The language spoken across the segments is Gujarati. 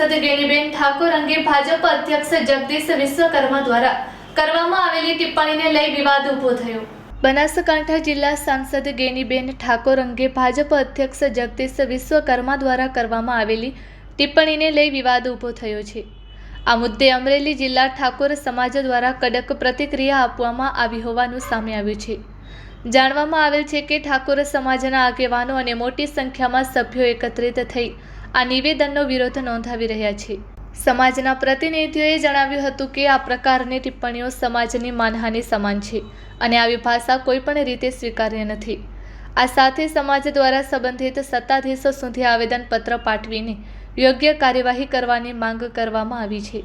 સાંસદ ગેનીબેન ઠાકોર અંગે ભાજપ અધ્યક્ષ જગદીશ વિશ્વકર્મા દ્વારા કરવામાં આવેલી ટિપ્પણીને લઈ વિવાદ ઊભો થયો। બનાસકાંઠા જિલ્લા સાંસદ ગેનીબેન ઠાકોર અંગે ભાજપ અધ્યક્ષ જગદીશ વિશ્વકર્મા દ્વારા કરવામાં આવેલી ટિપ્પણીને લઈ વિવાદ ઊભો થયો છે। આ મુદ્દે અમરેલી જિલ્લા ઠાકોર સમાજ દ્વારા કડક પ્રતિક્રિયા આપવામાં આવી હોવાનું સામે આવ્યું છે। જાણવામાં આવેલ છે કે ઠાકોર સમાજના આગેવાનો અને મોટી સંખ્યામાં સભ્યો એકત્રિત થઈ આ નિવેદનનો વિરોધ નોંધાવી રહ્યા છે। સમાજના પ્રતિનિધિઓએ જણાવ્યું હતું કે આ પ્રકારની ટિપ્પણીઓ સમાજની માનહાનિ સમાન છે અને આવી ભાષા કોઈ પણ રીતે સ્વીકાર્ય નથી। આ સાથે સમાજ દ્વારા સંબંધિત સત્તાધીશો સુધી આવેદનપત્ર પાઠવીને યોગ્ય કાર્યવાહી કરવાની માંગ કરવામાં આવી છે।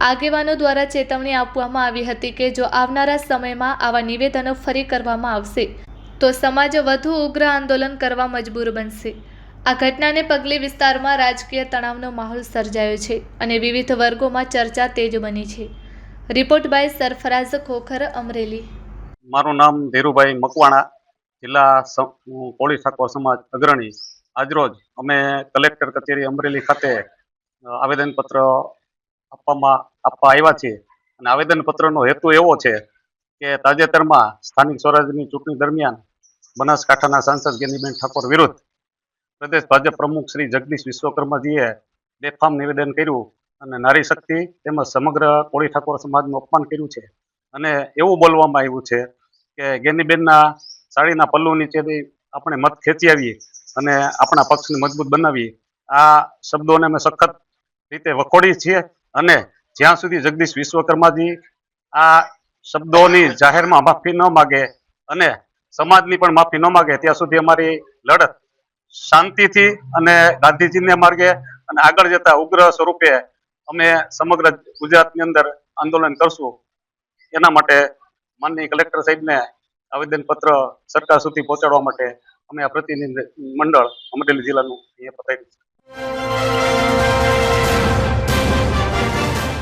આગેવાનો દ્વારા ચેતવણી આપવામાં આવી હતી કે જો આવનારા સમયમાં આવા નિવેદનો ફરી કરવામાં આવશે તો સમાજ વધુ ઉગ્ર આંદોલન કરવા મજબૂર બનશે। આ ઘટનાને પગલે વિસ્તારમાં રાજકીય તણાવનો માહોલ સર્જાયો છે અને વિવિધ વર્ગોમાં ચર્ચા તેજ બની છે। Report by Sarfaraz Khokhar, Amreli. મારું નામ ધીરુભાઈ મકવાણા, જિલ્લા કોળી ઠાકોર સમાજ અગ્રણી। આજરોજ અમે કલેક્ટર કચેરી અમરેલી ખાતે આવેદનપત્ર આપવા આવ્યા છીએ અને આવેદનપત્રનો હેતુ એવો છે કે તાજેતરમાં સ્થાનિક સ્વરાજ્યની ચૂંટણી દરમિયાન બનાસકાંઠાના સાંસદ ગેનીબેન ઠાકોર વિરુદ્ધ પ્રદેશ ભાજપ પ્રમુખ શ્રી જગદીશ વિશ્વકર્માજીએ બેફામ નિવેદન કર્યું અને નારી શક્તિ તેમજ સમગ્ર કોળી ઠાકોર સમાજનું અપમાન કર્યું છે અને એવું બોલવામાં આવ્યું છે કે ગેનીબેનના સાડીના પલ્લુ નીચેથી આપણે મત ખેંચી આવીએ અને આપણા પક્ષને મજબૂત બનાવીએ। આ શબ્દોને અમે સખત રીતે વખોડી છીએ અને જ્યાં સુધી જગદીશ વિશ્વકર્માજી આ શબ્દોની જાહેરમાં માફી ન માગે અને સમાજની પણ માફી ન માગે ત્યાં સુધી અમારી લડત શાંતિથી અને ગાંધીજીને માર્ગે અને આગળ જતા ઉગ્ર સ્વરૂપે અમે સમગ્ર ગુજરાતની અંદર આંદોલન કરશું। એના માટે માનનીય કલેક્ટર સાહેબને આવેદનપત્ર સરકાર સુધી પહોંચાડવા માટે અમે આ પ્રતિનિધિ મંડળ અમરેલી જિલ્લાનું અહીંયા પધાર્યું છે।